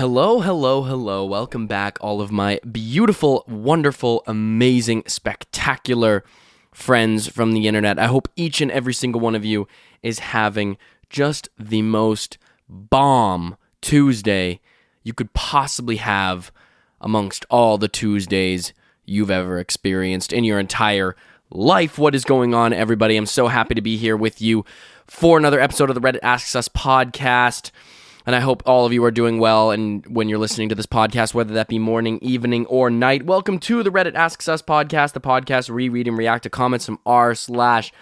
Hello, hello, hello. Welcome back, all of my beautiful, wonderful, amazing, spectacular friends from the internet. I hope each and every single one of you is having just the most bomb Tuesday you could possibly have amongst all the Tuesdays you've ever experienced in your entire life. What is going on, everybody? I'm so happy to be here with you for another episode of the Reddit Asks Us podcast. And I hope all of you are doing well, and when you're listening to this podcast, whether that be morning, evening, or night, welcome to the Reddit Asks Us podcast, the podcast where we read and react to comments from r/Askreddit,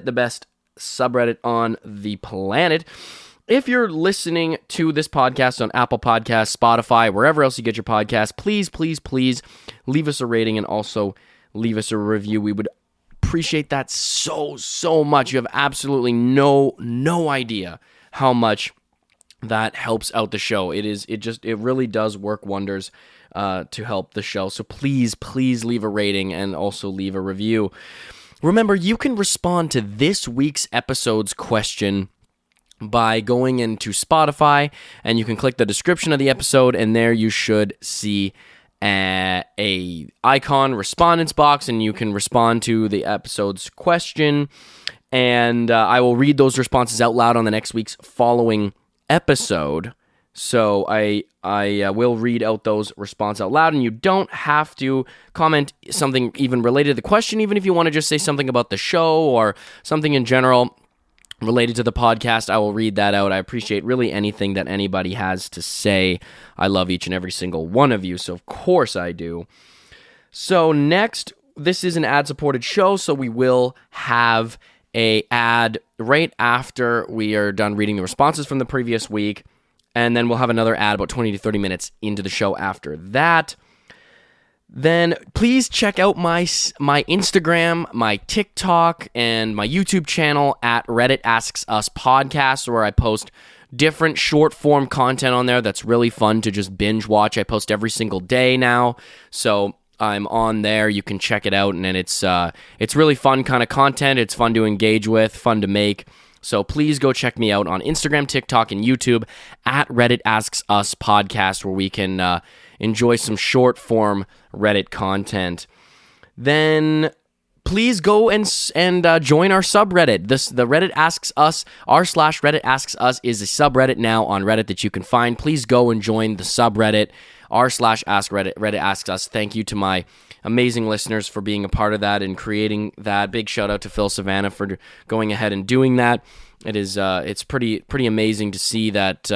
the best subreddit on the planet. If you're listening to this podcast on Apple Podcasts, Spotify, wherever else you get your podcasts, please leave us a rating and also leave us a review. We would appreciate that so much. You have absolutely no idea how much that helps out the show. It really does work wonders to help the show. So please leave a rating and also leave a review. Remember, you can respond to this week's episode's question by going into Spotify, and you can click the description of the episode, and there you should see a icon respondents box, and you can respond to the episode's question, and I will read those responses out loud on the next week's following episode. So I will read out those responses out loud, and you don't have to comment something even related to the question, even if you want to just say something about the show or something in general related to the podcast. I will read that out. I appreciate really anything that anybody has to say. I love each and every single one of you, so of course I do. So next, this is an ad-supported show, so we will have a ad right after we are done reading the responses from the previous week, and then we'll have another ad about 20 to 30 minutes into the show after that. Then please check out my Instagram, my TikTok, and my YouTube channel at Reddit Asks Us Podcast, where I post different short-form content on there that's really fun to just binge watch. I post every single day now, so I'm on there. You can check it out, and then it's really fun kind of content. It's fun to engage with, fun to make. So please go check me out on Instagram, TikTok, and YouTube at Reddit Asks Us Podcast, where we can enjoy some short-form Reddit content. Then please go and join our subreddit. The Reddit Asks Us, r/Reddit Asks Us is a subreddit now on Reddit that you can find. Please go and join the subreddit, r/Askreddit, Reddit Asks Us. Thank you to my amazing listeners for being a part of that and creating that. Big shout out to Phil Savannah for going ahead and doing that. It's pretty amazing to see that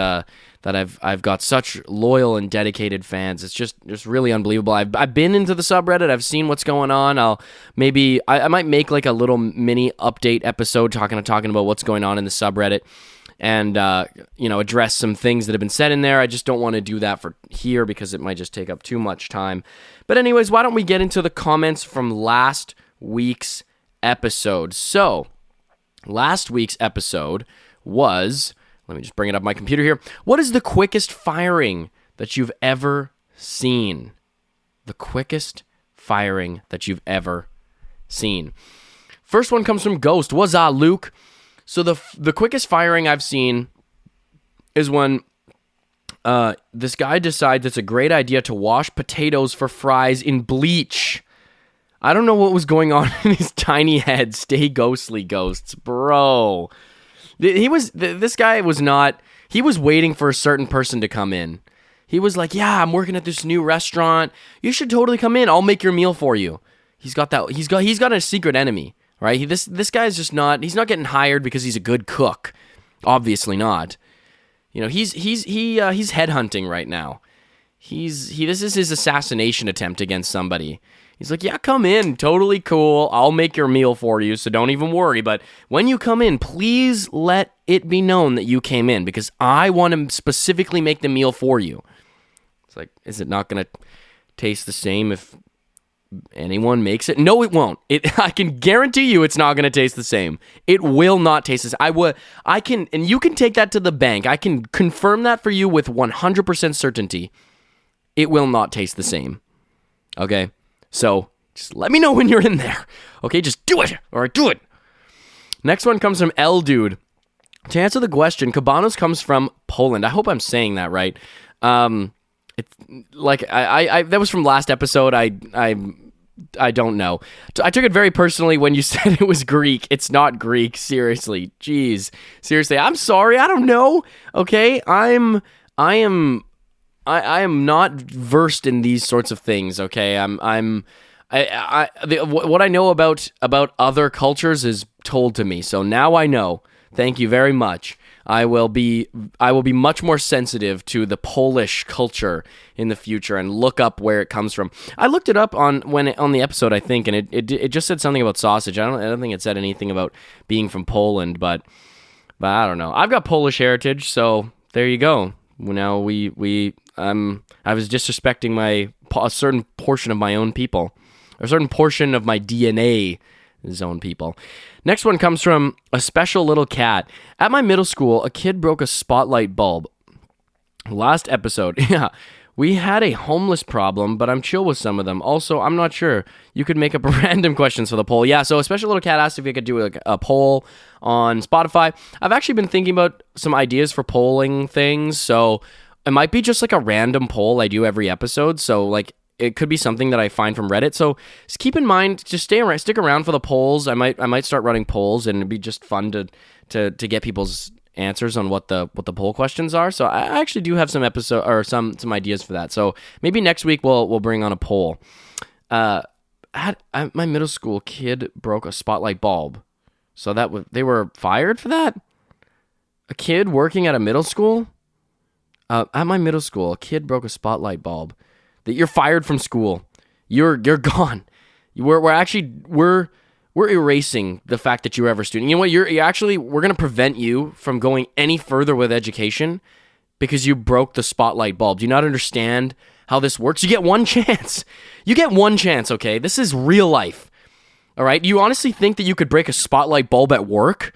I've got such loyal and dedicated fans. It's just really unbelievable. I've been into the subreddit. I've seen what's going on. I might make like a little mini update episode talking about what's going on in the subreddit, and address some things that have been said in there. I just don't want to do that for here because it might just take up too much time. But anyways, why don't we get into the comments from last week's episode? So, last week's episode was, let me just bring it up my computer here. What is the quickest firing that you've ever seen? The quickest firing that you've ever seen. First one comes from Ghost. What's up, Luke? So the quickest firing I've seen is when this guy decides it's a great idea to wash potatoes for fries in bleach. I don't know what was going on in his tiny head. Stay ghostly, Ghosts. Bro. This guy was not, he was waiting for a certain person to come in. He was like, yeah, I'm working at this new restaurant. You should totally come in. I'll make your meal for you. He's got a secret enemy, right? This guy is just not, he's not getting hired because he's a good cook. Obviously not. You know, he's headhunting right now. This is his assassination attempt against somebody. He's like, yeah, come in. Totally cool. I'll make your meal for you, so don't even worry. But when you come in, please let it be known that you came in because I want to specifically make the meal for you. It's like, is it not going to taste the same if anyone makes it? No, it won't. I can guarantee you it's not going to taste the same. It will not taste the same. And you can take that to the bank. I can confirm that for you with 100% certainty. It will not taste the same. Okay? So, just let me know when you're in there. Okay, just do it. All right, do it. Next one comes from L Dude. To answer the question, Cabanos comes from Poland. I hope I'm saying that right. It's like I that was from last episode. I don't know. I took it very personally when you said it was Greek. It's not Greek. Seriously. Jeez. Seriously. I'm sorry. I don't know. Okay. I am not versed in these sorts of things. Okay. What I know about other cultures is told to me. So now I know. Thank you very much. I will be much more sensitive to the Polish culture in the future and look up where it comes from. I looked it up on the episode, I think, and it just said something about sausage. I don't think it said anything about being from Poland, but I don't know. I've got Polish heritage, so there you go. Now I was disrespecting a certain portion of my own people, a certain portion of my DNA. Zone people. Next one comes from a special little cat. At my middle school, a kid broke a spotlight bulb. Last episode, yeah, we had a homeless problem, but I'm chill with some of them. Also, I'm not sure. You could make up random questions for the poll. Yeah, so a special little cat asked if you could do a poll on Spotify. I've actually been thinking about some ideas for polling things, so it might be just like a random poll I do every episode. So like, it could be something that I find from Reddit. So just keep in mind, just stick around for the polls. I might start running polls, and it'd be just fun to get people's answers on what the poll questions are. So I actually do have some some ideas for that. So maybe next week we'll bring on a poll. At my middle school, kid broke a spotlight bulb. So they were fired for that? A kid working at a middle school? At my middle school, a kid broke a spotlight bulb. That you're fired from school. You're gone. We're erasing the fact that you were ever a student. You know what? We're going to prevent you from going any further with education because you broke the spotlight bulb. Do you not understand how this works? You get one chance. You get one chance, okay? This is real life. All right? You honestly think that you could break a spotlight bulb at work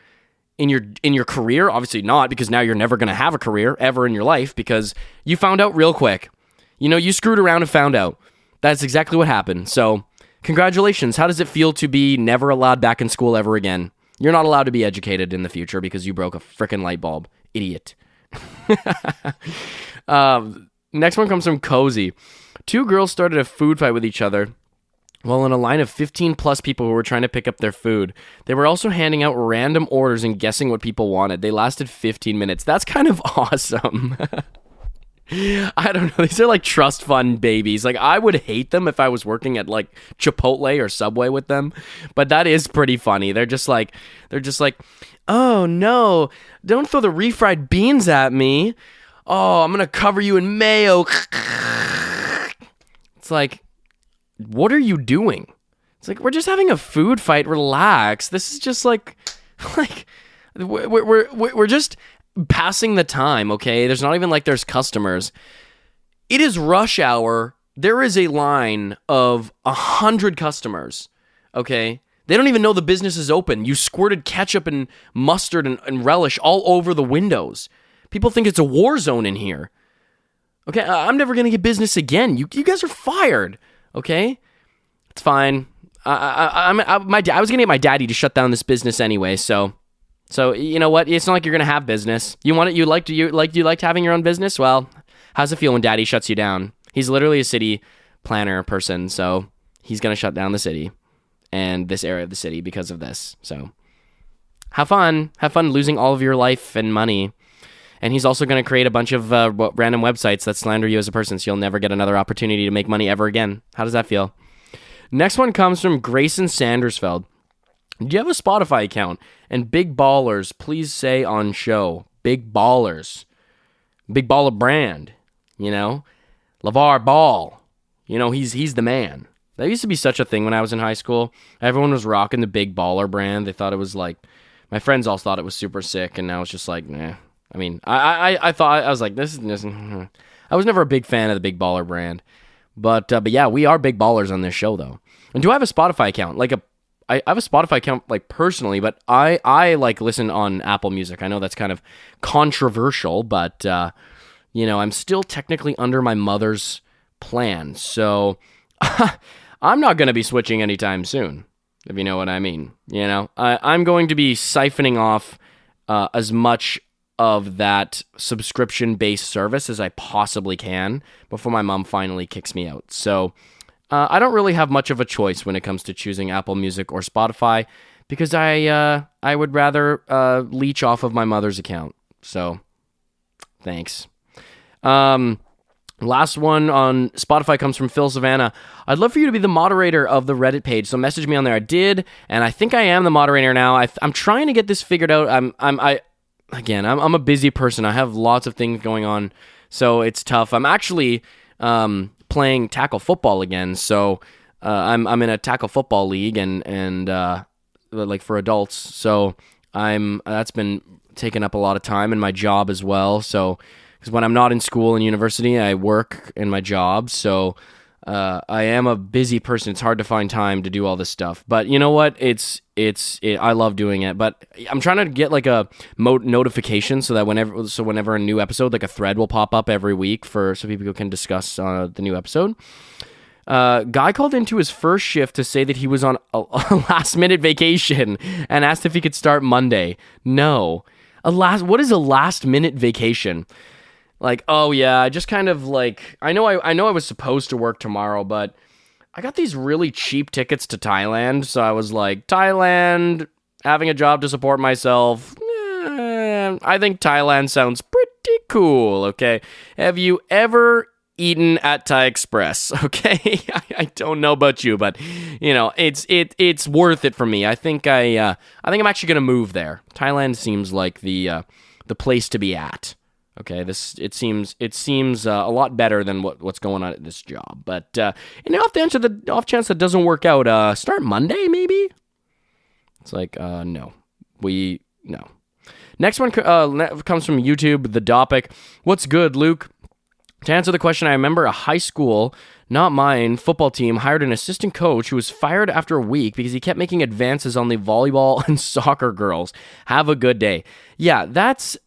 in your career? Obviously not, because now you're never going to have a career ever in your life because you found out real quick. You know, you screwed around and found out. That's exactly what happened. So, congratulations. How does it feel to be never allowed back in school ever again? You're not allowed to be educated in the future because you broke a frickin' light bulb. Idiot. Next one comes from Cozy. 2 girls started a food fight with each other while in a line of 15 plus people who were trying to pick up their food. They were also handing out random orders and guessing what people wanted. They lasted 15 minutes. That's kind of awesome. I don't know. These are like trust fund babies. Like, I would hate them if I was working at like Chipotle or Subway with them, but that is pretty funny. They're just like, oh no, don't throw the refried beans at me. Oh, I'm going to cover you in mayo. It's like, what are you doing? It's like, we're just having a food fight. Relax. This is just like we're just passing the time, okay? There's not even like there's customers. It is rush hour. There is a line of 100 customers, okay? They don't even know the business is open. You squirted ketchup and mustard and relish all over the windows. People think it's a war zone in here. Okay, I'm never going to get business again. You guys are fired, okay? It's fine. I was going to get my daddy to shut down this business anyway, so you know what? It's not like you're gonna have business. You want it? You liked having your own business? Well, how's it feel when Daddy shuts you down? He's literally a city planner person, so he's gonna shut down the city and this area of the city because of this. So have fun losing all of your life and money. And he's also gonna create a bunch of random websites that slander you as a person, so you'll never get another opportunity to make money ever again. How does that feel? Next one comes from Grayson Sandersfeld. Do you have a Spotify account? And big ballers, please say on show. Big ballers. Big baller brand. You know? LeVar Ball. You know, he's the man. That used to be such a thing when I was in high school. Everyone was rocking the big baller brand. They thought it was like, my friends all thought it was super sick, and now it's just like, nah. I mean, I thought, I was like, this. I was never a big fan of the big baller brand. But yeah, we are big ballers on this show, though. And do I have a Spotify account? I have a Spotify account, like, personally, but I like listen on Apple Music. I know that's kind of controversial, but, you know, I'm still technically under my mother's plan. So I'm not going to be switching anytime soon, if you know what I mean. You know, I'm going to be siphoning off as much of that subscription-based service as I possibly can before my mom finally kicks me out. So I don't really have much of a choice when it comes to choosing Apple Music or Spotify because I would rather leech off of my mother's account. So thanks. Last one on Spotify comes from Phil Savannah. I'd love for you to be the moderator of the Reddit page, so message me on there. I did, and I think I am the moderator now. I'm trying to get this figured out. I'm a busy person. I have lots of things going on, so it's tough. I'm actually playing tackle football again, so I'm in a tackle football league and like for adults. So that's been taking up a lot of time in my job as well. So because when I'm not in school and university, I work in my job. So I am a busy person. It's hard to find time to do all this stuff. But you know what? I love doing it. But I'm trying to get like a notification so that whenever a new episode, like a thread will pop up every week so people can discuss the new episode. Guy called into his first shift to say that he was on a last-minute vacation and asked if he could start Monday. No. What is a last-minute vacation? Like, oh yeah, I just kind of like, I know I was supposed to work tomorrow, but I got these really cheap tickets to Thailand, so I was like, Thailand, having a job to support myself, I think Thailand sounds pretty cool, okay? Have you ever eaten at Thai Express, okay? I don't know about you, but, you know, it's worth it for me. I think I'm actually going to move there. Thailand seems like the place to be at. Okay, it seems a lot better than what's going on at this job. But off chance that doesn't work out, start Monday maybe. It's like no. Next one comes from YouTube. The Dopic. What's good, Luke? To answer the question, I remember a high school, not mine, football team hired an assistant coach who was fired after a week because he kept making advances on the volleyball and soccer girls. Have a good day. Yeah, that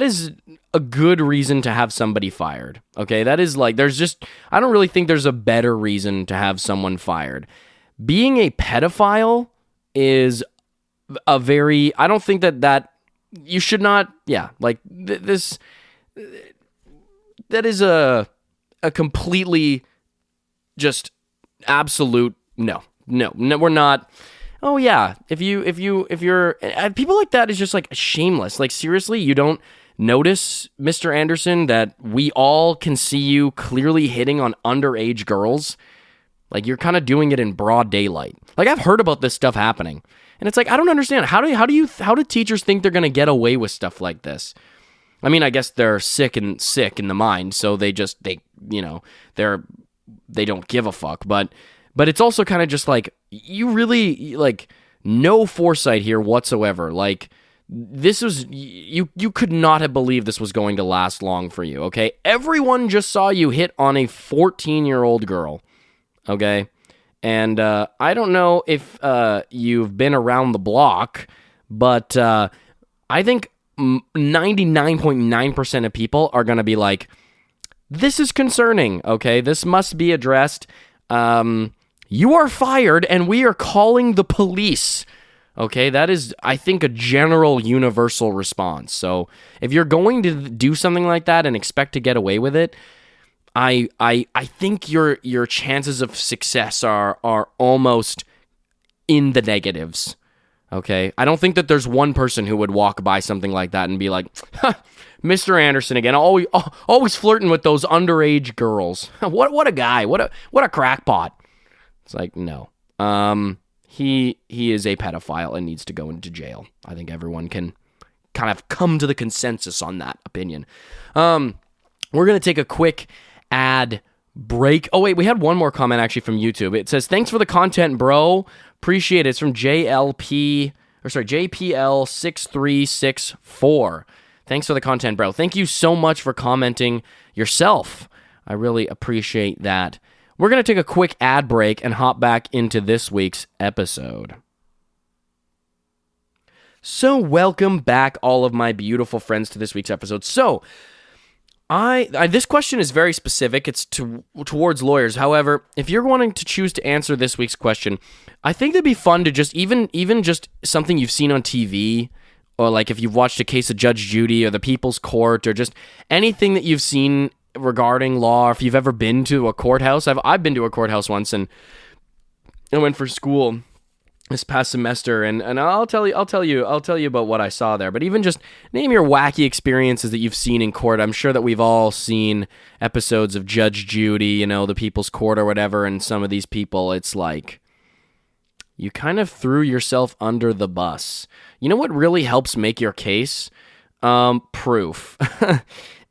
is a good reason to have somebody fired. Okay, that is like, I don't really think there's a better reason to have someone fired. Being a pedophile is I don't think that you should not, this, that is a completely just absolute no, we're not. Oh yeah, if you're people like that is just like shameless. Like seriously, you don't notice, Mr. Anderson, that we all can see you clearly hitting on underage girls? Like you're kind of doing it in broad daylight. Like I've heard about this stuff happening, and it's like I don't understand how do teachers think they're gonna get away with stuff like this? I mean, I guess they're sick in the mind, so they don't give a fuck, but it's also kind of just like, you really, like, no foresight here whatsoever. Like, this was, you could not have believed this was going to last long for you, okay? Everyone just saw you hit on a 14-year-old girl, okay? And I don't know if you've been around the block, but I think 99.9% of people are going to be like, this is concerning, okay? This must be addressed. You are fired, and we are calling the police. Okay, that is, I think, a general universal response. So if you're going to do something like that and expect to get away with it, I think your chances of success are almost in the negatives. Okay, I don't think that there's one person who would walk by something like that and be like, Mr. Anderson again, always flirting with those underage girls. What a guy, what a crackpot. It's like, no. He is a pedophile and needs to go into jail. I think everyone can kind of come to the consensus on that opinion. We're going to take a quick ad break. Oh, wait, we had one more comment actually from YouTube. It says, thanks for the content, bro. Appreciate it. It's from JPL6364. Thanks for the content, bro. Thank you so much for commenting yourself. I really appreciate that. We're going to take a quick ad break and hop back into this week's episode. So welcome back, all of my beautiful friends, to this week's episode. So, this question is very specific. It's towards lawyers. However, if you're wanting to choose to answer this week's question, I think it'd be fun to just, even just something you've seen on TV or like if you've watched a case of Judge Judy or the People's Court or just anything that you've seen regarding law, or if you've ever been to a courthouse. I've been to a courthouse once, and I went for school this past semester, and I'll tell you about what I saw there. But even just name your wacky experiences that you've seen in court. I'm sure that we've all seen episodes of Judge Judy, the People's Court or whatever, and some of these people, it's like you kind of threw yourself under the bus. You know what really helps make your case? Proof.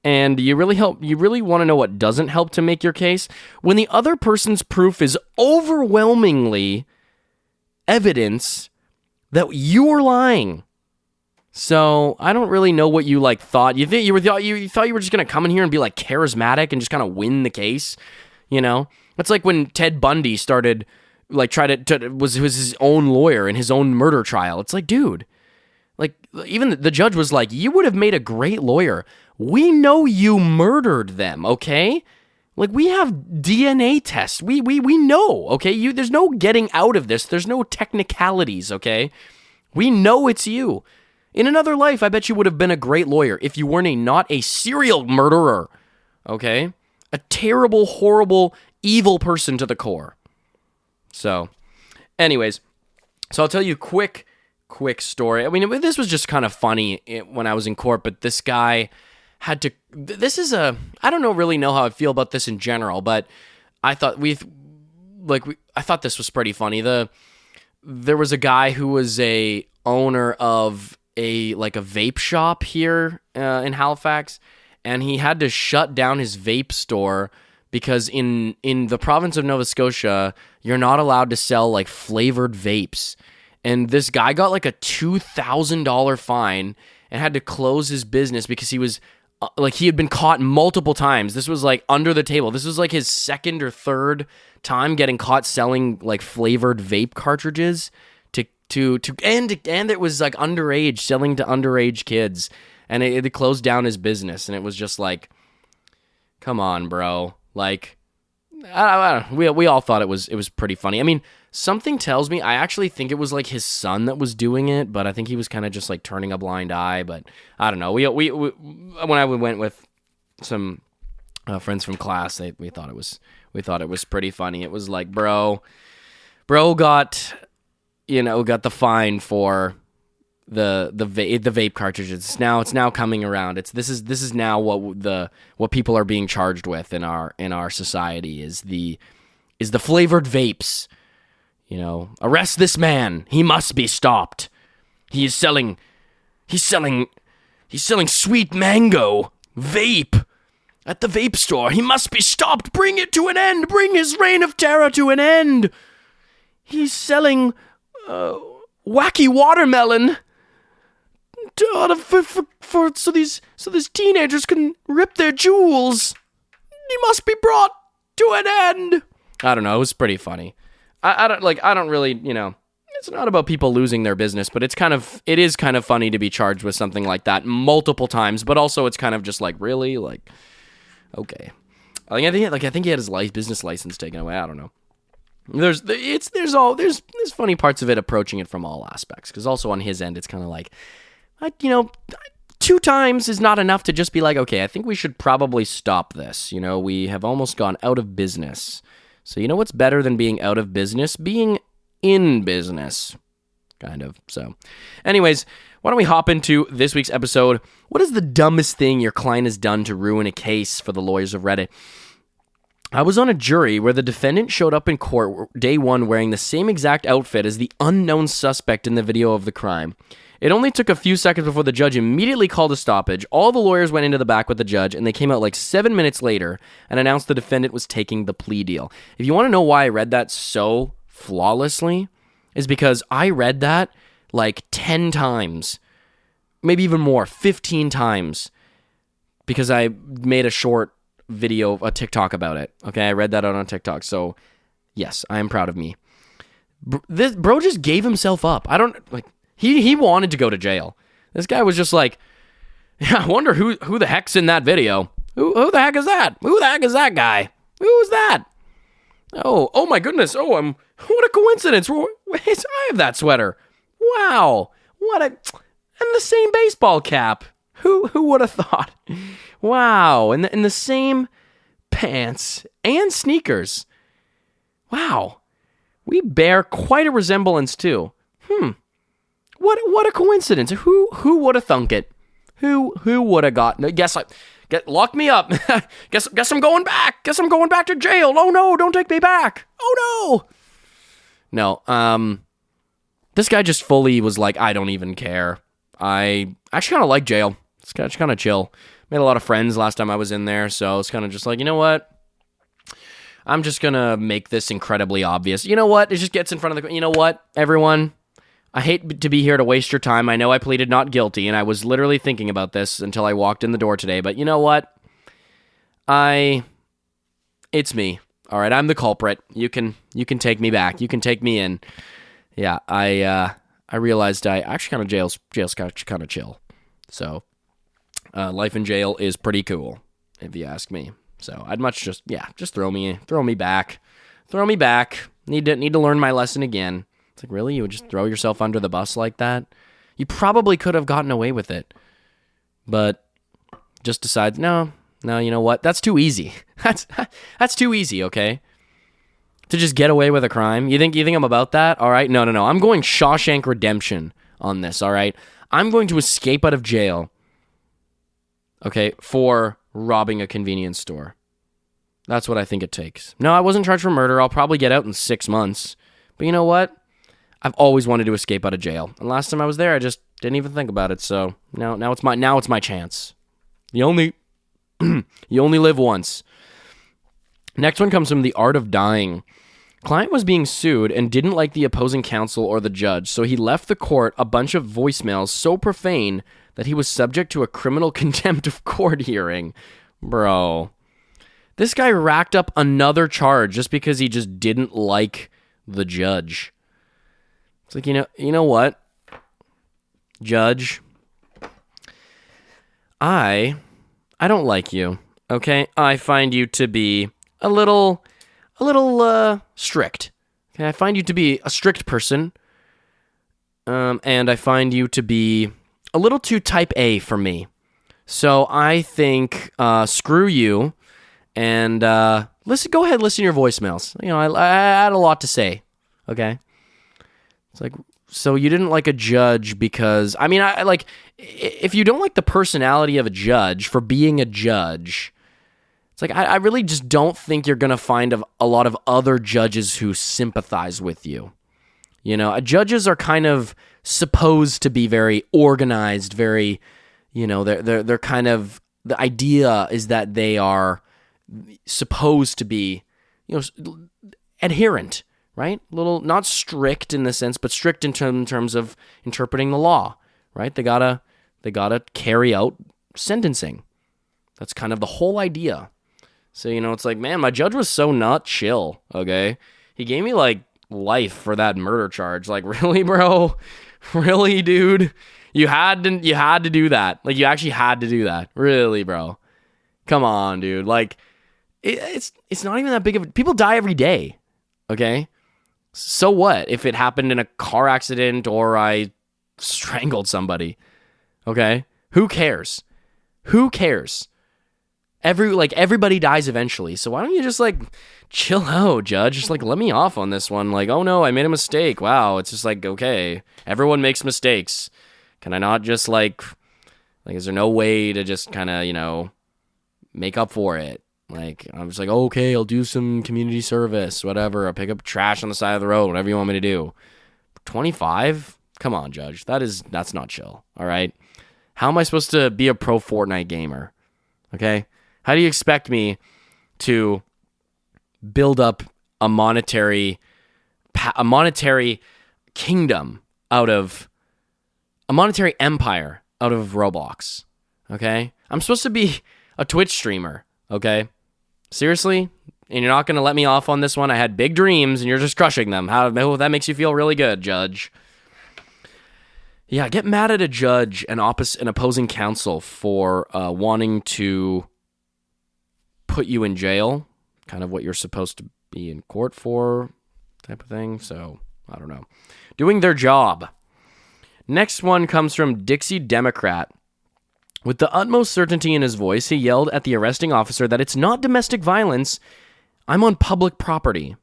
And you really want to know what doesn't help to make your case? When the other person's proof is overwhelmingly evidence that you're lying. So I don't really know what you thought. You thought you were just gonna come in here and be charismatic and just kind of win the case. It's like when Ted Bundy started was his own lawyer in his own murder trial. It's like, dude, even the judge was like, you would have made a great lawyer. We know you murdered them, okay? We have DNA tests. We know, okay? There's no getting out of this. There's no technicalities, okay? We know it's you. In another life, I bet you would have been a great lawyer if you weren't not a serial murderer, okay? A terrible, horrible, evil person to the core. So, anyways, I'll tell you a quick story. I mean, this was just kind of funny when I was in court, but this guy had to, I don't really know how I feel about this in general, but I thought I thought this was pretty funny. There was a guy who was a owner of a vape shop here in Halifax, and he had to shut down his vape store because in the province of Nova Scotia, you're not allowed to sell flavored vapes. And this guy got a $2,000 fine and had to close his business because he was he had been caught multiple times. This was under the table. This was his second or third time getting caught selling flavored vape cartridges and it was underage, selling to underage kids, and it closed down his business. And it was just come on, bro. We all thought it was pretty funny. I mean, something tells me, I actually think it was his son that was doing it, but I think he was kind of just turning a blind eye. But I don't know. We when I went with some friends from class, we thought it was pretty funny. It was bro got the fine for the vape cartridges. It's now coming around. This is now what people are being charged with in our society is the flavored vapes. Arrest this man. He must be stopped. He's selling sweet mango vape at the vape store. He must be stopped. Bring it to an end. Bring his reign of terror to an end. He's selling wacky watermelon so these teenagers can rip their jewels. He must be brought to an end. I don't know. It was pretty funny. I don't really, it's not about people losing their business, but it is kind of funny to be charged with something like that multiple times, but also it's kind of just really, okay. I think he had his business license taken away. I don't know. There's funny parts of it approaching it from all aspects, because also on his end, it's kind of 2 times is not enough to just be okay, I think we should probably stop this. We have almost gone out of business. So what's better than being out of business? Being in business, kind of. So anyways, why don't we hop into this week's episode? What is the dumbest thing your client has done to ruin a case for the lawyers of Reddit? I was on a jury where the defendant showed up in court day one wearing the same exact outfit as the unknown suspect in the video of the crime. It only took a few seconds before the judge immediately called a stoppage. All the lawyers went into the back with the judge, and they came out 7 minutes later and announced the defendant was taking the plea deal. If you want to know why I read that so flawlessly, is because I read that 10 times, maybe even more, 15 times, because I made a short video, a TikTok about it. Okay, I read that out on TikTok, so yes, I am proud of me. This bro just gave himself up. I don't He wanted to go to jail. This guy was just yeah, I wonder who the heck's in that video. Who the heck is that? Who the heck is that guy? Who is that? Oh my goodness. What a coincidence. I have that sweater. Wow. and the same baseball cap. Who would have thought? Wow, and the same pants and sneakers. Wow, we bear quite a resemblance too. What a coincidence. Who would have thunk it? Who would have gotten it? Lock me up. Guess I'm going back. Guess I'm going back to jail. Oh no, don't take me back. Oh no. No, this guy just fully was like, I don't even care. I actually kind of like jail. It's kind of chill. Made a lot of friends last time I was in there, so it's kind of just like, you know what? I'm just going to make this incredibly obvious. You know what? It just gets in front of you know what, everyone? I hate to be here to waste your time. I know I pleaded not guilty, and I was literally thinking about this until I walked in the door today, but you know what? It's me. All right, I'm the culprit. You can take me back. You can take me in. Yeah, I realized I actually jail's kind of chill. So, life in jail is pretty cool, if you ask me. So I'd much just throw me back. Need to learn my lesson again. It's like, really? You would just throw yourself under the bus like that? You probably could have gotten away with it, but just decide, no, you know what? That's too easy. That's too easy, okay? To just get away with a crime. You think I'm about that? All right. No. I'm going Shawshank Redemption on this, all right? I'm going to escape out of jail, okay, for robbing a convenience store. That's what I think it takes. No, I wasn't charged for murder. I'll probably get out in 6 months. But you know what? I've always wanted to escape out of jail. And last time I was there, I just didn't even think about it. So now it's my chance. You only live once. Next one comes from The Art of Dying. Client was being sued and didn't like the opposing counsel or the judge, so he left the court a bunch of voicemails so profane that he was subject to a criminal contempt of court hearing. Bro. This guy racked up another charge just because he just didn't like the judge. It's like, you know what? Judge, I don't like you, okay? I find you to be a little strict. Okay, I find you to be a strict person, and I find you to be a little too type A for me. So I think, screw you, and go ahead, listen to your voicemails. You know, I had a lot to say, okay? It's like, so you didn't like a judge because, I mean, I like, if you don't like the personality of a judge for being a judge, it's like, I really just don't think you're going to find a lot of other judges who sympathize with you. You know, judges are kind of supposed to be very organized, very, you know, they're kind of, the idea is that they are supposed to be, you know, adherent, right? Little, not strict in the sense, but strict in terms of interpreting the law, right? They gotta carry out sentencing. That's kind of the whole idea. So, you know, it's like, man, my judge was so not chill, okay? He gave me, like, life for that murder charge. Like, really, bro? Really, dude? You had to do that. Like, you actually had to do that. Really, bro? Come on, dude. Like, it's not even that big of a... People die every day, okay? So what if it happened in a car accident or I strangled somebody, okay? Who cares? Who cares? Everybody dies eventually, so why don't you just, like, chill out, judge? Just, like, let me off on this one. Like, oh no, I made a mistake. Wow, it's just like, okay, everyone makes mistakes. Can I not just, like, is there no way to just kind of, you know, make up for it? Like, I'm just like, okay, I'll do some community service, whatever. I'll pick up trash on the side of the road, whatever you want me to do. 25? Come on, judge. That's not chill, all right? How am I supposed to be a pro Fortnite gamer? Okay? How do you expect me to build up a monetary kingdom out of a monetary empire out of Roblox? Okay? I'm supposed to be a Twitch streamer, okay? Seriously? And you're not going to let me off on this one? I had big dreams and you're just crushing them. How that makes you feel really good, judge. Yeah, get mad at a judge and opposing counsel for wanting to put you in jail, kind of what you're supposed to be in court for, type of thing. So, I don't know. Doing their job. Next one comes from Dixie Democrat. With the utmost certainty in his voice, he yelled at the arresting officer that it's not domestic violence. I'm on public property.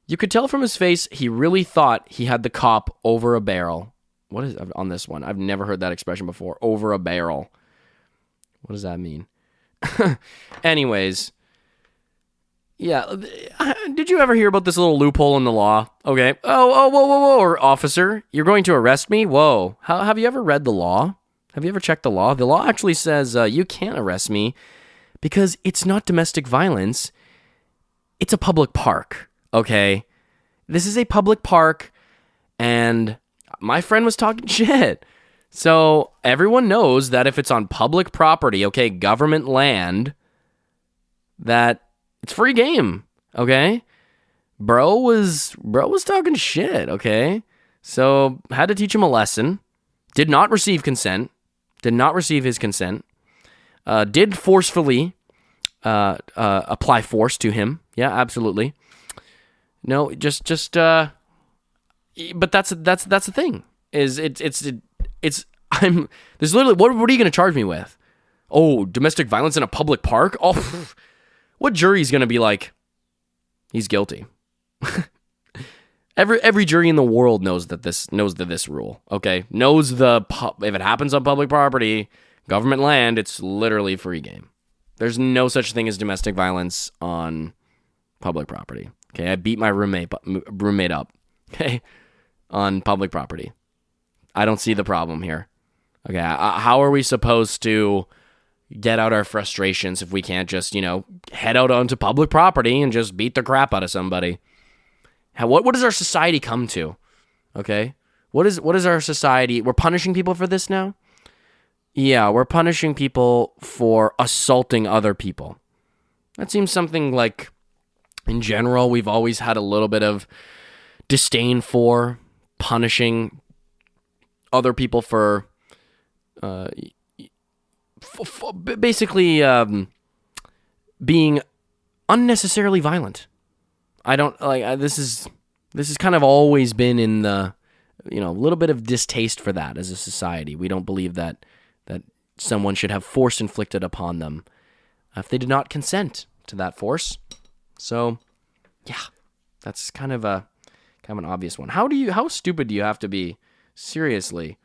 You could tell from his face he really thought he had the cop over a barrel. What is on this one? I've never heard that expression before. Over a barrel. What does that mean? Anyways. Yeah. Did you ever hear about this little loophole in the law? Okay. Whoa, officer. You're going to arrest me? Whoa. Have you ever read the law? Have you ever checked the law? The law actually says you can't arrest me because it's not domestic violence. It's a public park, okay? This is a public park, and my friend was talking shit. So everyone knows that if it's on public property, okay, government land, that it's free game, okay? Bro was talking shit, okay? So had to teach him a lesson. Did not receive consent. Did not receive his consent. Did forcefully apply force to him. Yeah, absolutely. No, but that's the thing. Is I'm there's literally what are you going to charge me with? Oh, domestic violence in a public park? Oh, what jury's going to be like? He's guilty. Every jury in the world knows this rule, okay? Knows if it happens on public property, government land, it's literally free game. There's no such thing as domestic violence on public property. Okay, I beat my roommate up, okay, on public property. I don't see the problem here. Okay, how are we supposed to get out our frustrations if we can't just, head out onto public property and just beat the crap out of somebody? What does our society come to? Okay? What is our society? We're punishing people for this now? Yeah, we're punishing people for assaulting other people. That seems something like, in general, we've always had a little bit of disdain for punishing other people for basically being unnecessarily violent. I don't like this is kind of always been in the a little bit of distaste for that as a society. We don't believe that someone should have force inflicted upon them if they did not consent to that force. So, yeah, that's kind of an obvious one. How stupid do you have to be? Seriously.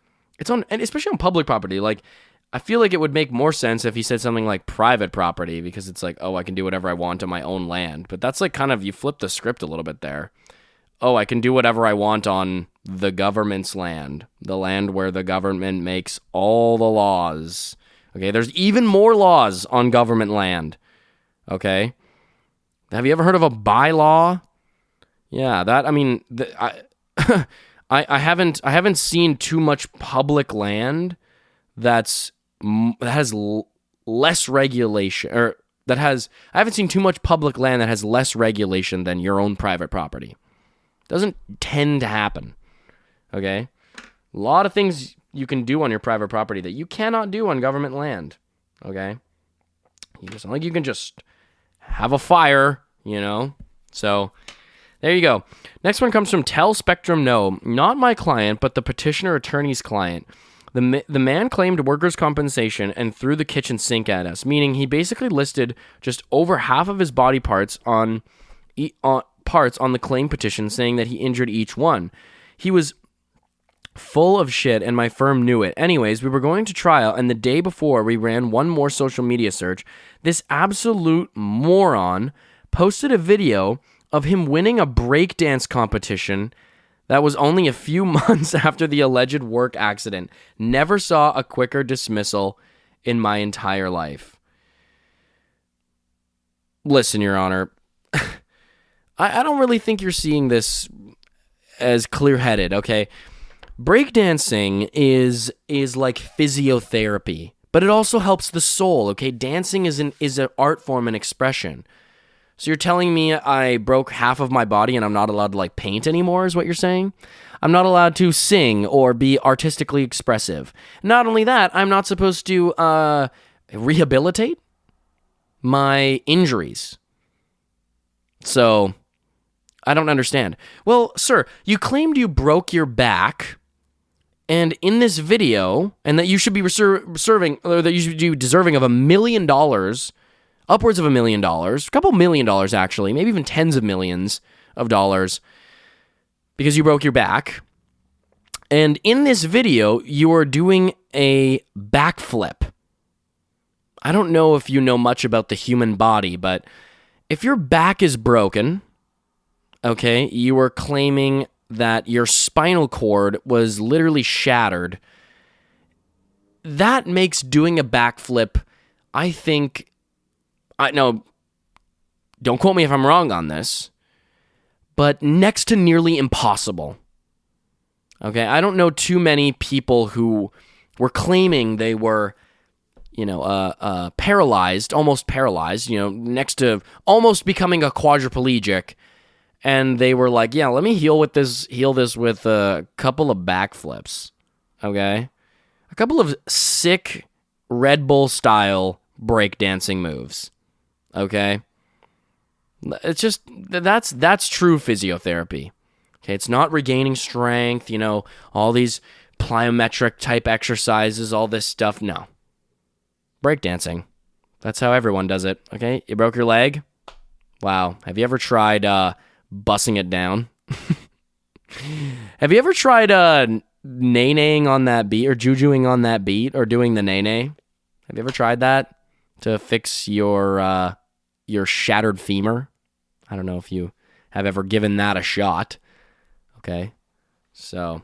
And especially on public property. Like, I feel like it would make more sense if he said something like private property, because it's like, oh, I can do whatever I want on my own land. But that's like kind of, you flip the script a little bit there. Oh, I can do whatever I want on the government's land, the land where the government makes all the laws. Okay, there's even more laws on government land. Okay, have you ever heard of a bylaw? Yeah, I haven't seen too much public land that has less regulation, I haven't seen too much public land that has less regulation than your own private property. Doesn't tend to happen. Okay? A lot of things you can do on your private property that you cannot do on government land. Okay? It's not like you can just have a fire, So, there you go. Next one comes from Tell Spectrum No. Not my client, but the petitioner attorney's client. The man claimed workers' compensation and threw the kitchen sink at us, meaning he basically listed just over half of his body parts on the claim petition, saying that he injured each one. He was full of shit, and my firm knew it. Anyways, we were going to trial, and the day before, we ran one more social media search. This absolute moron posted a video of him winning a breakdance competition that was only a few months after the alleged work accident. Never saw a quicker dismissal in my entire life. Listen, Your Honor, I don't really think you're seeing this as clear-headed, okay? Breakdancing is like physiotherapy, but it also helps the soul, okay? Dancing is an art form and expression. So you're telling me I broke half of my body and I'm not allowed to paint anymore, is what you're saying? I'm not allowed to sing or be artistically expressive. Not only that, I'm not supposed to rehabilitate my injuries. So, I don't understand. Well, sir, you claimed you broke your back And in this video, and that you should be serving, or that you should be deserving of $1 million, upwards of $1 million, a couple $1 million actually, maybe even tens of millions of dollars, because you broke your back. And in this video, you are doing a backflip. I don't know if you know much about the human body, but if your back is broken, okay, you are claiming that your spinal cord was literally shattered. That makes doing a backflip, I think, no, don't quote me if I'm wrong on this, but next to nearly impossible. Okay, I don't know too many people who were claiming they were, paralyzed, almost paralyzed, next to almost becoming a quadriplegic. And they were like, yeah, let me heal this with a couple of backflips, okay? A couple of sick Red Bull style breakdancing moves, okay? It's just, that's true physiotherapy, okay? It's not regaining strength, all these plyometric type exercises, all this stuff, no. Breakdancing, that's how everyone does it, okay? You broke your leg? Wow, have you ever tried, bussing it down? Have you ever tried nay-naying on that beat, or jujuing on that beat, or doing the nay-nay? Have you ever tried that to fix your shattered femur? I don't know if you have ever given that a shot. Okay, so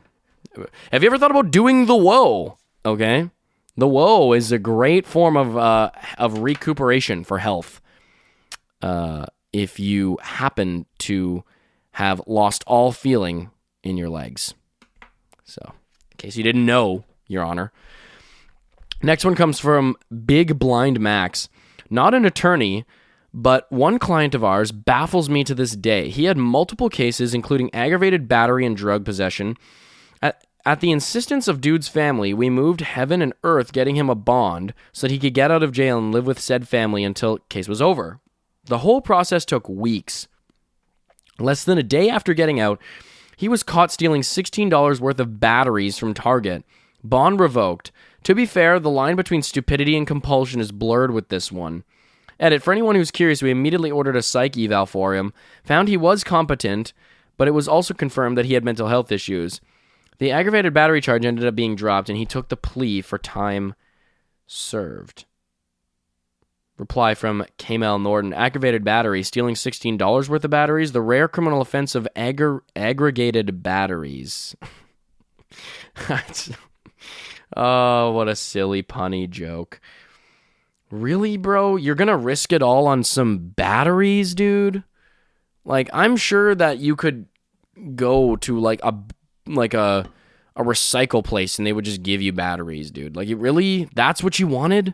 have you ever thought about doing the whoa? Okay, the whoa is a great form of recuperation for health. If you happen to have lost all feeling in your legs. So, in case you didn't know, Your Honor. Next one comes from Big Blind Max. Not an attorney, but one client of ours baffles me to this day. He had multiple cases, including aggravated battery and drug possession. At the insistence of dude's family, we moved heaven and earth getting him a bond so that he could get out of jail and live with said family until case was over. The whole process took weeks. Less than a day after getting out, he was caught stealing $16 worth of batteries from Target. Bond revoked. To be fair, the line between stupidity and compulsion is blurred with this one. Edit, for anyone who's curious, we immediately ordered a psych eval for him, found he was competent, but it was also confirmed that he had mental health issues. The aggravated battery charge ended up being dropped, and he took the plea for time served. Reply from Kamel Norton. Aggravated battery, stealing $16 worth of batteries. The rare criminal offense of aggregated batteries. Oh, what a silly punny joke. Really, bro? You're gonna risk it all on some batteries, dude? Like, I'm sure that you could go to like a recycle place and they would just give you batteries, dude. Like, really? That's what you wanted?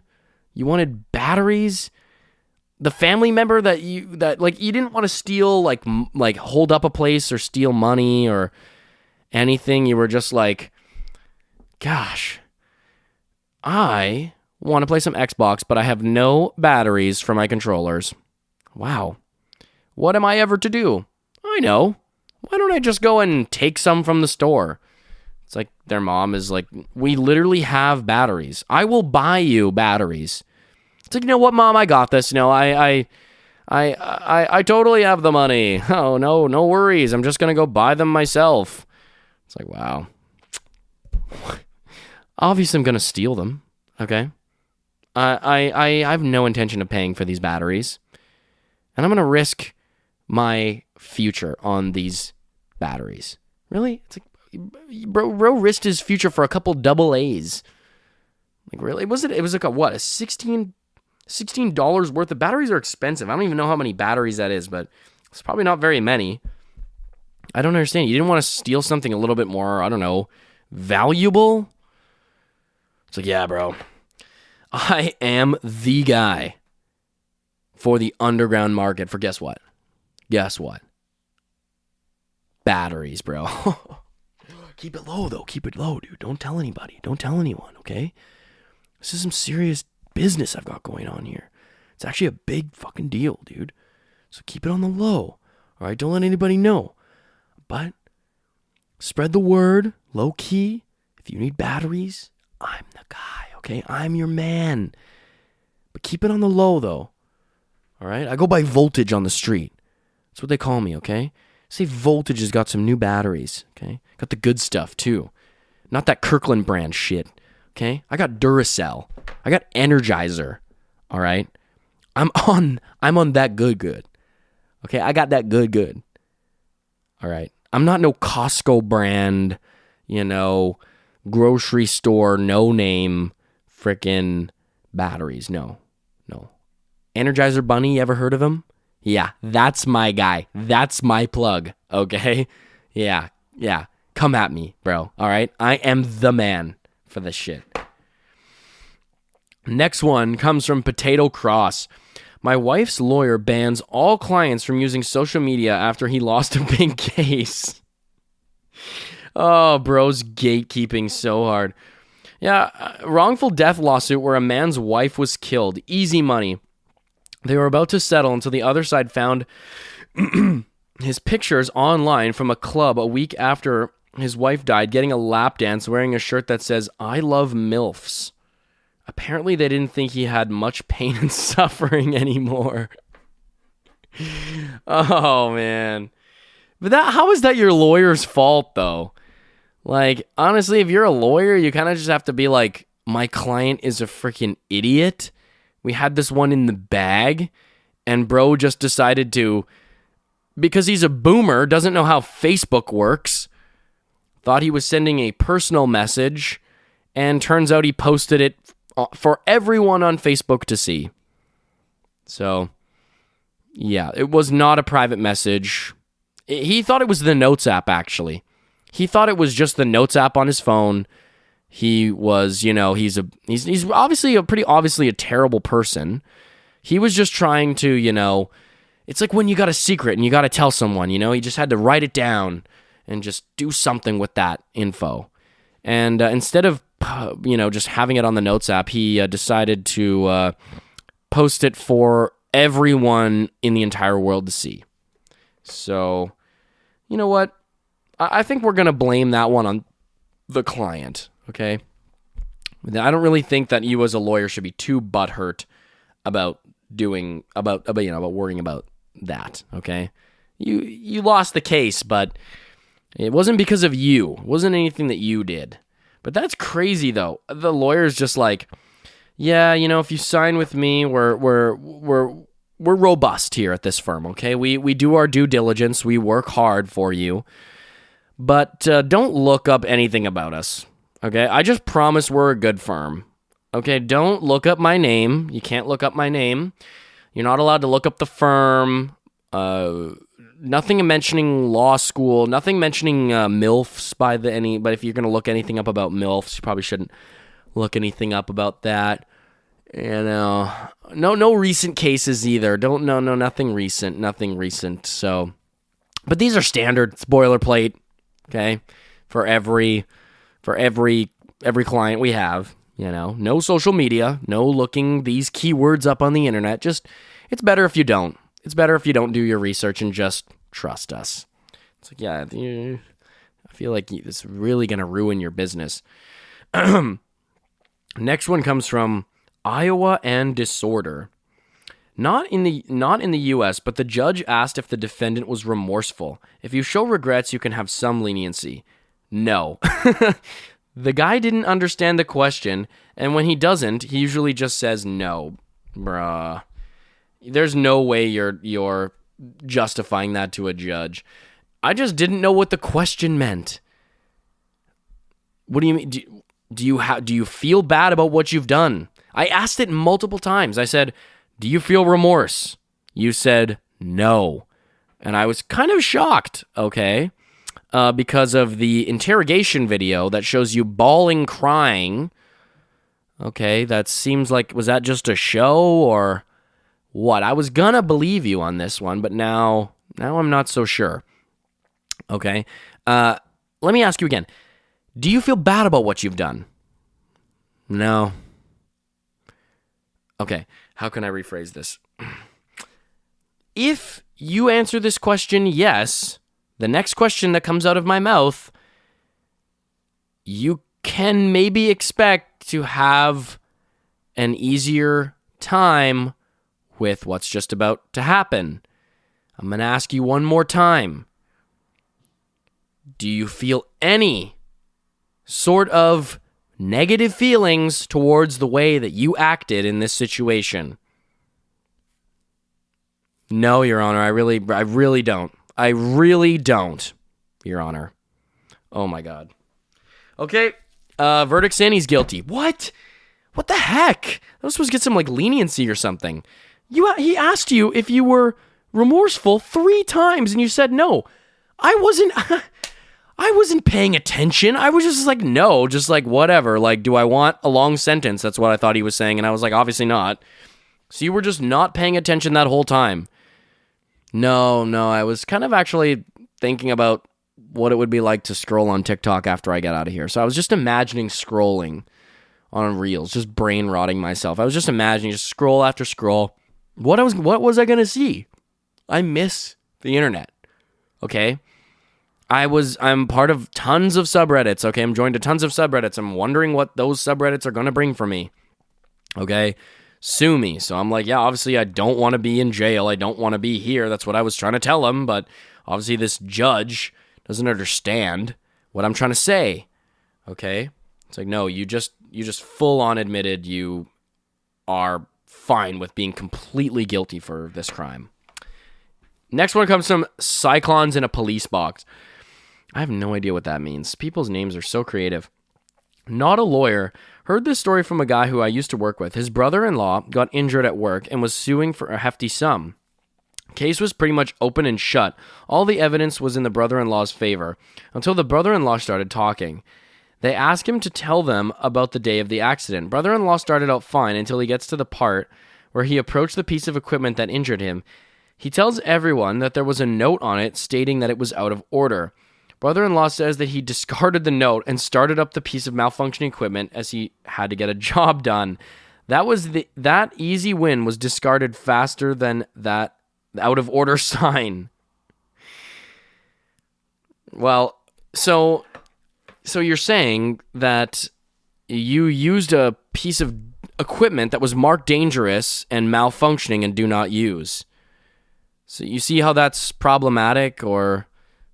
You wanted batteries? The family member that you didn't want to steal, like hold up a place or steal money or anything. You were just like, gosh, I want to play some Xbox, but I have no batteries for my controllers. Wow. What am I ever to do? I know. Why don't I just go and take some from the store? It's like their mom is like, we literally have batteries. I will buy you batteries. It's like, you know what, Mom? I got this. I totally have the money. Oh, no worries. I'm just going to go buy them myself. It's like, wow. Obviously, I'm going to steal them. Okay. I have no intention of paying for these batteries. And I'm going to risk my future on these batteries. Really? It's like, bro risked his future for a couple double A's. Like, really? It was like a $16 worth of batteries are expensive. I don't even know how many batteries that is, but it's probably not very many. I don't understand. You didn't want to steal something a little bit more, I don't know, valuable? It's like, yeah, bro. I am the guy for the underground market for guess what? Guess what? Batteries, bro. Keep it low, though. Keep it low, dude. Don't tell anybody. Don't tell anyone, okay? This is some serious business I've got going on here. It's actually a big fucking deal, dude. So keep it on the low, all right? Don't let anybody know. But spread the word, low key. If you need batteries, I'm the guy, okay? I'm your man. But keep it on the low, though. All right? I go by Voltage on the street. That's what they call me, okay? Say Voltage has got some new batteries, okay? Got the good stuff, too. Not that Kirkland brand shit, okay? I got Duracell. I got Energizer, all right? I'm on that good. Okay? I got that good. All right? I'm not no Costco brand, grocery store, no-name frickin' batteries. No. Energizer Bunny, you ever heard of him? Yeah, that's my guy. That's my plug, okay? Yeah. Come at me, bro, all right? I am the man for this shit. Next one comes from Potato Cross. My wife's lawyer bans all clients from using social media after he lost a big case. Oh, bro's gatekeeping so hard. Yeah, wrongful death lawsuit where a man's wife was killed. Easy money. They were about to settle until the other side found his pictures online from a club a week after his wife died, getting a lap dance wearing a shirt that says, "I love MILFs." Apparently, they didn't think he had much pain and suffering anymore. Oh, man. But how is that your lawyer's fault, though? Like, honestly, if you're a lawyer, you kind of just have to be like, my client is a freaking idiot. We had this one in the bag, and bro just decided to, because he's a boomer, doesn't know how Facebook works, thought he was sending a personal message, and turns out he posted it for everyone on Facebook to see. So, yeah, it was not a private message. He thought it was the Notes app, actually. He thought it was just the Notes app on his phone. He was, he's obviously a terrible person. He was just trying to, it's like when you got a secret and you got to tell someone, he just had to write it down and just do something with that info. And instead of, just having it on the Notes app, he decided to post it for everyone in the entire world to see. So, you know what? I think we're going to blame that one on the client. Okay, I don't really think that you as a lawyer should be too butthurt about worrying about that. Okay, you lost the case, but it wasn't because of you. It wasn't anything that you did. But that's crazy, though. The lawyer's just like, yeah, if you sign with me, we're robust here at this firm. Okay, we do our due diligence. We work hard for you, but don't look up anything about us. Okay, I just promise we're a good firm. Okay, don't look up my name. You can't look up my name. You're not allowed to look up the firm. Nothing mentioning law school. Nothing mentioning MILFs but if you're going to look anything up about MILFs, you probably shouldn't look anything up about that. No recent cases either. Nothing recent. So, but these are standard boilerplate, okay, for every client we have, no social media, no looking these keywords up on the internet. Just, it's better if you don't. It's better if you don't do your research and just trust us. It's like, yeah, I feel like it's really going to ruin your business. Next one comes from Iowa and Disorder. Not in the U.S., but the judge asked if the defendant was remorseful. If you show regrets, you can have some leniency. No. The guy didn't understand the question, and when he doesn't, he usually just says no. Bruh. There's no way you're justifying that to a judge. I just didn't know what the question meant. What do you mean? Do you feel bad about what you've done? I asked it multiple times. I said, do you feel remorse? You said no. And I was kind of shocked, okay? Because of the interrogation video that shows you bawling, crying. Okay, that seems like, was that just a show or what? I was gonna believe you on this one, but now I'm not so sure. Okay, let me ask you again. Do you feel bad about what you've done? No. Okay, how can I rephrase this? If you answer this question yes, the next question that comes out of my mouth, you can maybe expect to have an easier time with what's just about to happen. I'm going to ask you one more time. Do you feel any sort of negative feelings towards the way that you acted in this situation? No, Your Honor, I really don't. I really don't, Your Honor. Oh my God. Okay, verdict's in, he's guilty. What? What the heck? I was supposed to get some, leniency or something. He asked you if you were remorseful 3 times, and you said no. I wasn't paying attention. I was just no, just whatever. Do I want a long sentence? That's what I thought he was saying, and I was obviously not. So you were just not paying attention that whole time. No, I was kind of actually thinking about what it would be like to scroll on TikTok after I get out of here. So I was just imagining scrolling on Reels, just brain rotting myself. I was just imagining just scroll after scroll. What was I going to see? I miss the internet. Okay? I'm part of tons of subreddits. Okay? I'm joined to tons of subreddits. I'm wondering what those subreddits are going to bring for me. Okay? Sue me. So I'm yeah, obviously I don't want to be in jail. I don't want to be here. That's what I was trying to tell him, but obviously this judge doesn't understand what I'm trying to say. Okay? It's no, you just full on admitted you are fine with being completely guilty for this crime. Next one comes from Cyclones in a Police Box. I have no idea what that means. People's names are so creative. Not a lawyer. Heard this story from a guy who I used to work with. His brother-in-law got injured at work and was suing for a hefty sum. Case was pretty much open and shut. All the evidence was in the brother-in-law's favor until the brother-in-law started talking. They asked him to tell them about the day of the accident. Brother-in-law started out fine until he gets to the part where he approached the piece of equipment that injured him. He tells everyone that there was a note on it stating that it was out of order. Brother-in-law says that he discarded the note and started up the piece of malfunctioning equipment as he had to get a job done. That easy win was discarded faster than that out of order sign. Well, so you're saying that you used a piece of equipment that was marked dangerous and malfunctioning and do not use. So you see how that's problematic, or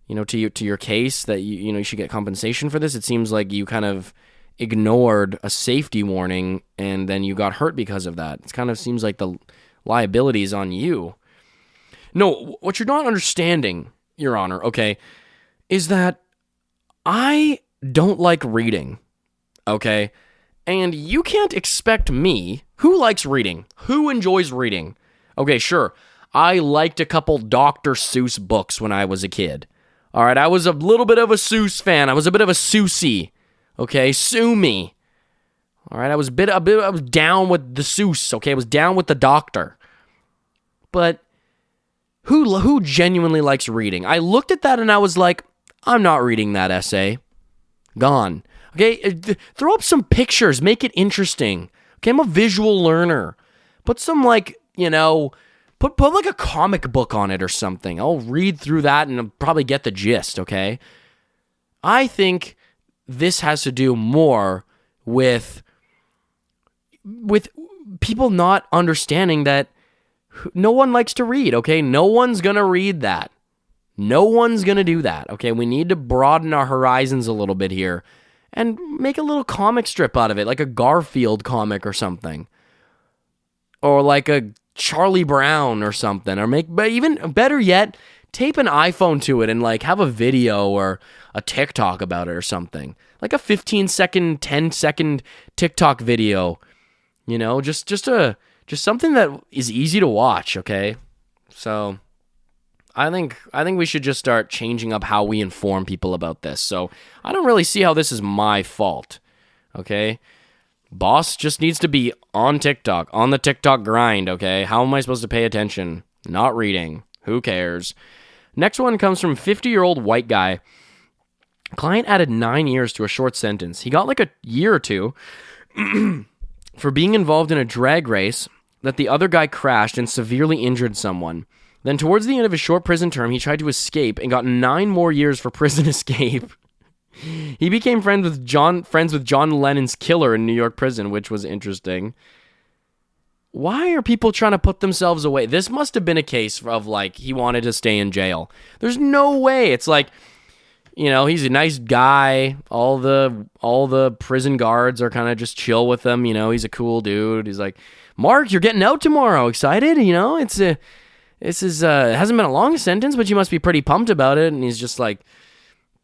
to your case that you should get compensation for this? It seems like you kind of ignored a safety warning and then you got hurt because of that. It kind of seems like the liability is on you. No, what you're not understanding, Your Honor, okay, is that I don't like reading, okay? And you can't expect me, who likes reading, who enjoys reading? Okay, sure, I liked a couple Dr. Seuss books when I was a kid. All right, I was a little bit of a Seuss fan. I was a bit of a Seussy. Okay, sue me. All right, I was down with the Seuss. Okay, I was down with the doctor. But who genuinely likes reading? I looked at that and I was like, I'm not reading that essay. Gone. Okay, throw up some pictures. Make it interesting. Okay, I'm a visual learner. Put some Put like a comic book on it or something. I'll read through that and I'll probably get the gist, okay? I think this has to do more with people not understanding that no one likes to read, okay? No one's going to read that. No one's going to do that, okay? We need to broaden our horizons a little bit here and make a little comic strip out of it, like a Garfield comic or something. Or like a Charlie Brown or something, but even better yet, tape an iPhone to it and have a video or a TikTok about it or something, like a 15-second, 10-second TikTok video, just something that is easy to watch. Okay, so I think we should just start changing up how we inform people about this. So I don't really see how this is my fault. Okay. Boss just needs to be on TikTok, on the TikTok grind, okay? How am I supposed to pay attention? Not reading. Who cares? Next one comes from 50-year-old white guy. Client added 9 years to a short sentence. He got a year or two for being involved in a drag race that the other guy crashed and severely injured someone. Then towards the end of his short prison term, he tried to escape and got 9 more years for prison escape. He became friends with John Lennon's killer in New York prison, which was interesting. Why are people trying to put themselves away? This must have been a case of, like, he wanted to stay in jail. There's no way. It's like, you know, he's a nice guy. All the prison guards are kind of just chill with him. You know, he's a cool dude. He's like, Mark, you're getting out tomorrow. Excited? You know, it hasn't been a long sentence, but you must be pretty pumped about it. And he's just like,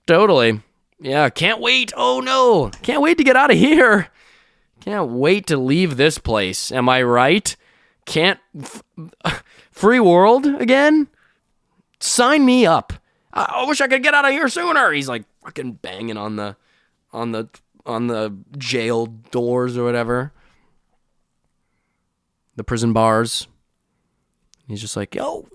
totally. Yeah, can't wait. Oh no, can't wait to get out of here. Can't wait to leave this place. Am I right? Free world again? Sign me up. I wish I could get out of here sooner. He's like fucking banging on the jail doors or whatever. The prison bars. He's just like, yo,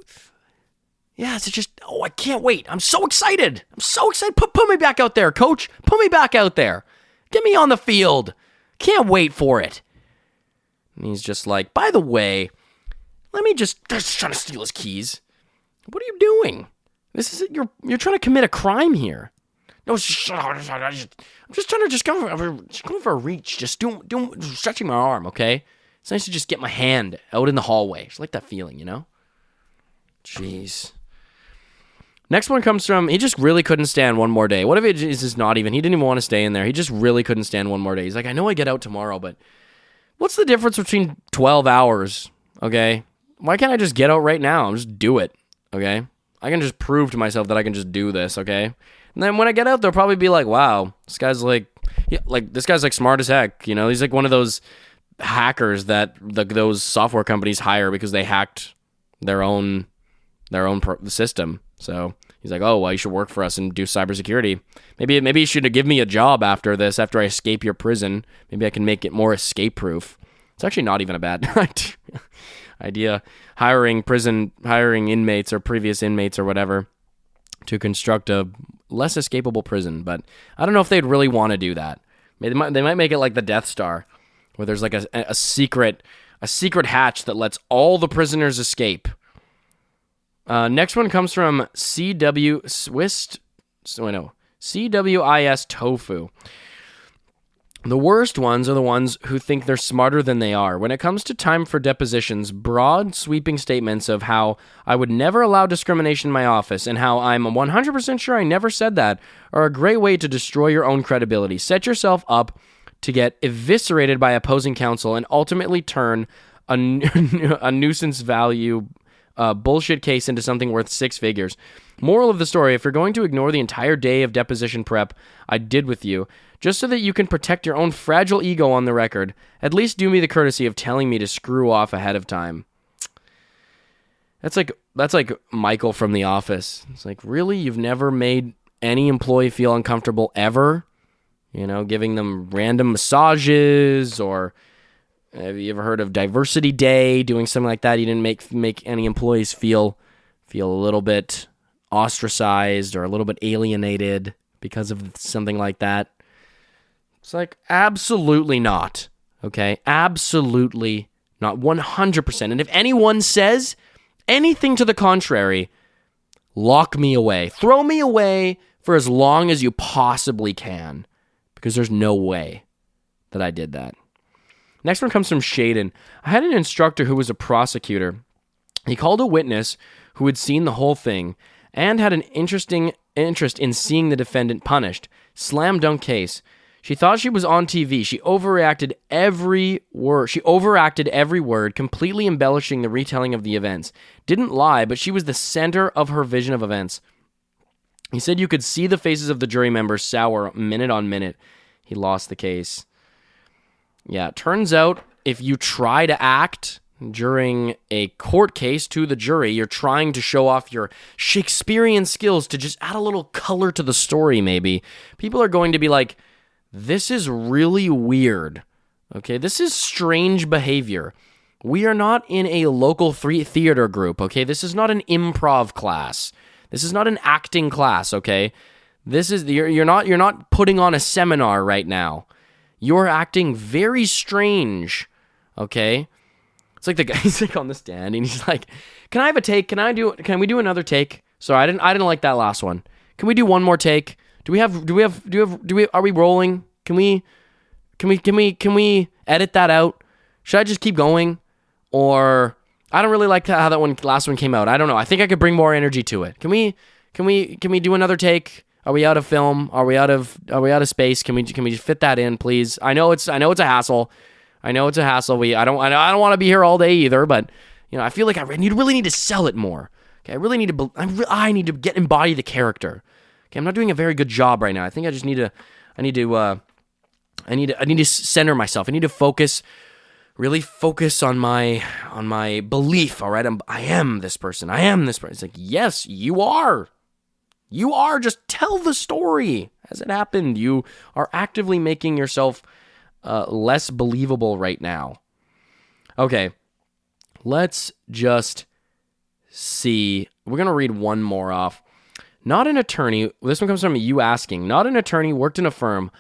yeah, it's just, oh, I can't wait. I'm so excited. Put me back out there, coach. Put me back out there. Get me on the field. Can't wait for it. And he's just like, by the way, let me just trying to steal his keys. What are you doing? You're trying to commit a crime here. No, I'm just trying to go for a reach. Just stretching my arm, okay? It's nice to just get my hand out in the hallway. Just like that feeling, you know? Jeez. Next one comes from, he just really couldn't stand one more day. What if it is just not even, he didn't even want to stay in there. He just really couldn't stand one more day. He's like, I know I get out tomorrow, but what's the difference between 12 hours, okay? Why can't I just get out right now and just do it, okay? I can just prove to myself that I can just do this, okay? And then when I get out, they'll probably be like, wow, this guy's like smart as heck, you know? He's like one of those hackers that those software companies hire because they hacked their own system. So he's like, oh, well, you should work for us and do cybersecurity. Maybe you should give me a job after this, after I escape your prison. Maybe I can make it more escape-proof. It's actually not even a bad idea. Hiring inmates or previous inmates or whatever to construct a less escapable prison. But I don't know if they'd really want to do that. They might make it like the Death Star, where there's like a secret hatch that lets all the prisoners escape. Next one comes from CWIS Tofu. The worst ones are the ones who think they're smarter than they are. When it comes to time for depositions, broad, sweeping statements of how I would never allow discrimination in my office and how I'm 100% sure I never said that are a great way to destroy your own credibility. Set yourself up to get eviscerated by opposing counsel and ultimately turn a nuisance value bullshit case into something worth six figures. Moral of the story, if you're going to ignore the entire day of deposition prep I did with you, just so that you can protect your own fragile ego on the record, at least do me the courtesy of telling me to screw off ahead of time. That's like Michael from The Office. It's like, really? You've never made any employee feel uncomfortable ever? You know, giving them random massages, or have you ever heard of Diversity Day? Doing something like that, you didn't make any employees feel a little bit ostracized or a little bit alienated because of something like that. It's like, absolutely not. Okay, absolutely not. 100%. And if anyone says anything to the contrary, lock me away. Throw me away for as long as you possibly can, because there's no way that I did that. Next one comes from Shaden. I had an instructor who was a prosecutor. He called a witness who had seen the whole thing and had an interest in seeing the defendant punished. Slam dunk case. She thought she was on TV. She overreacted every word, completely embellishing the retelling of the events. Didn't lie, but she was the center of her vision of events. He said you could see the faces of the jury members sour minute on minute. He lost the case. Yeah, it turns out if you try to act during a court case to the jury, you're trying to show off your Shakespearean skills to just add a little color to the story, maybe. People are going to be like, this is really weird. Okay, this is strange behavior. We are not in a local theater group, okay? This is not an improv class. This is not an acting class, okay? This is you're not putting on a seminar right now. You're acting very strange, okay? It's like the guy, he's like on the stand and he's like, "Can I have a take? Can we do another take? Sorry, I didn't like that last one. Can we do one more take? Are we rolling? Can we edit that out? Should I just keep going? Or I don't really like how that last one came out. I don't know. I think I could bring more energy to it. Can we do another take? Are we out of film? Are we out of space? Can we fit that in, please? I know it's a hassle. I don't want to be here all day either, but I feel like I really need to sell it more. Okay, I need to embody the character. Okay, I'm not doing a very good job right now. I think I just need to center myself. I need to focus on my belief. All right, I am this person. It's like, yes, you are. You are. Just tell the story as it happened. You are actively making yourself less believable right now. Okay, let's just see. We're going to read one more off. Not an attorney. This one comes from you asking. Not an attorney, worked in a firm.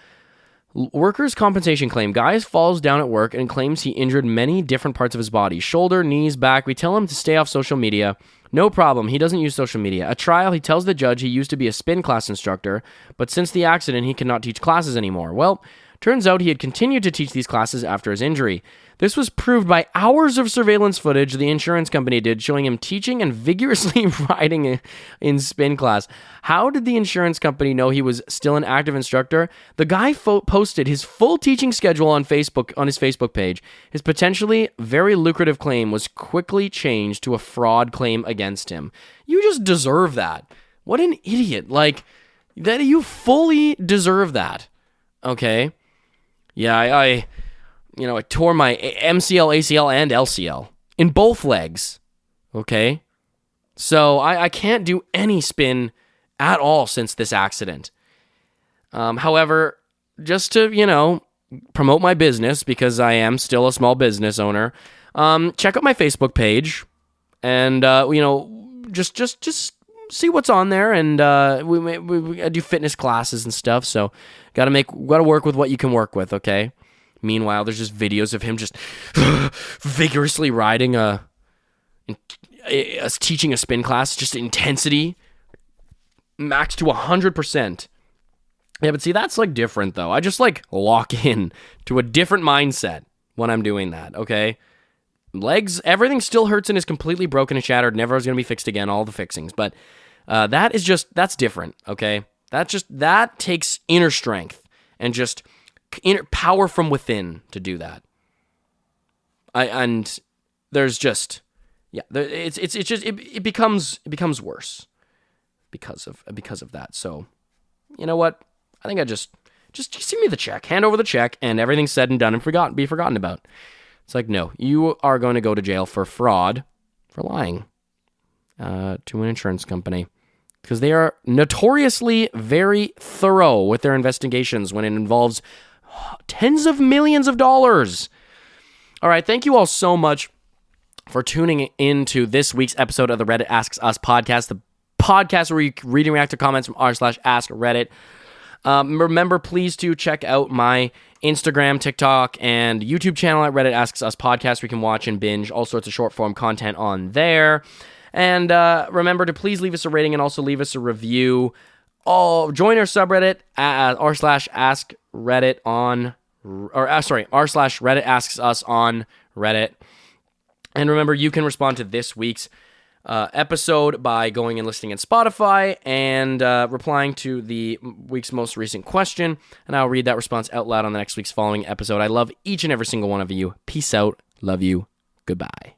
Workers' compensation claim. Guy falls down at work and claims he injured many different parts of his body. Shoulder, knees, back. We tell him to stay off social media. No problem. He doesn't use social media. At trial, he tells the judge he used to be a spin class instructor, but since the accident, he cannot teach classes anymore. Well, turns out he had continued to teach these classes after his injury. This was proved by hours of surveillance footage the insurance company did showing him teaching and vigorously riding in spin class. How did the insurance company know he was still an active instructor? The guy posted his full teaching schedule on his Facebook page. His potentially very lucrative claim was quickly changed to a fraud claim against him. You just deserve that. What an idiot. Like, that you fully deserve that. Okay? Yeah, I tore my MCL, ACL, and LCL in both legs, okay? So I can't do any spin at all since this accident. However, just to, promote my business, because I am still a small business owner, check out my Facebook page and, just see what's on there, and I do fitness classes and stuff, so gotta work with what you can work with, okay? Meanwhile, there's just videos of him just vigorously riding teaching a spin class, just intensity, max to 100%. Yeah, but see, that's different though. I just lock in to a different mindset when I'm doing that, okay? Legs, everything still hurts and is completely broken and shattered, never is going to be fixed again, all the fixings, but that's different, okay? That takes inner strength and just inner power from within to do that. It becomes worse because of that. So, you know what? I think I just send me the check, hand over the check, and everything's said and done and be forgotten about. It's like, no, you are going to go to jail for fraud, for lying to an insurance company. Because they are notoriously very thorough with their investigations when it involves tens of millions of dollars. All right, thank you all so much for tuning into this week's episode of the Reddit Asks Us podcast, the podcast where you read and react to comments from r/AskReddit. Remember, please to check out my Instagram, TikTok, and YouTube channel at Reddit Asks Us podcast, where you can watch and binge all sorts of short-form content on there. And remember to please leave us a rating and also leave us a review. Join our subreddit r/AskReddit on, r/Reddit Asks Us on Reddit. And remember, you can respond to this week's episode by going and listening in Spotify and replying to the week's most recent question. And I'll read that response out loud on the next week's following episode. I love each and every single one of you. Peace out. Love you. Goodbye.